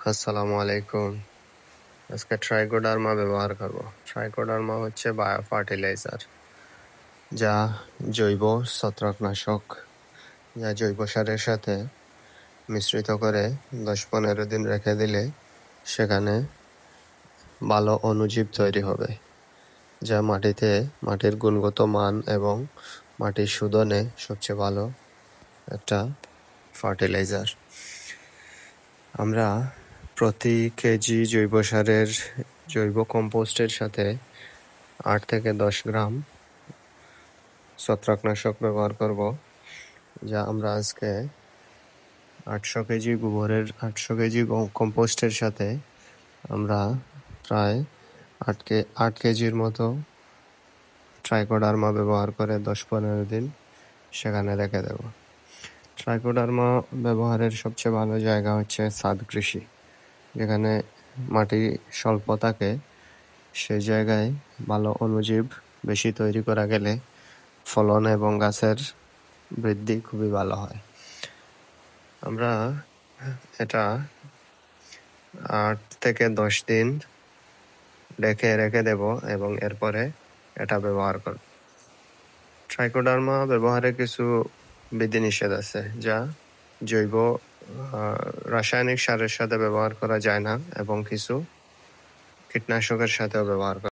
আসসালামু আলাইকুম। আজকে ট্রাইকোডার্মা ব্যবহার করব। ট্রাইকোডার্মা হচ্ছে বায়ো ফার্টিলাইজার, যা জৈব ছত্রাকনাশক, যা জৈব সারের সাথে মিশ্রিত করে 10-15 দিন রেখে দিলে সেখানে ভালো অণুজীব তৈরি হবে, যা মাটির গুণগত মান এবং মাটির শোধনে সবচেয়ে ভালো একটা ফার্টিলাইজার। আমরা প্রতি কেজি জৈব সারের জৈব কম্পোস্টের সাথে 8 থেকে 10 গ্রাম ছত্রাকনাশক ব্যবহার করব, যা আমরা আজকে 800 কেজি কম্পোস্টের সাথে আমরা প্রায় 8 কেজির মতো ট্রাইকোডার্মা ব্যবহার করে 10-15 দিন সেখানে রেখে দেব। ট্রাইকোডার্মা ব্যবহারের সবচেয়ে ভালো জায়গা হচ্ছে ছাদ কৃষি, যেখানে মাটি স্বল্প থাকে। সেই জায়গায় ভালো অণুজীব বেশি তৈরি করা গেলে ফলন এবং গাছের বৃদ্ধি খুবই ভালো হয়। আমরা এটা 8 থেকে 10 দিন রেখে দেব এবং এরপরে এটা ব্যবহার করব। ট্রাইকোডার্মা ব্যবহারে কিছু বিধিনিষেধ আছে, যা জৈব রাসায়নিক সারের সাথে ব্যবহার করা যায় না এবং কিছু কীটনাশকের সাথেও ব্যবহার করা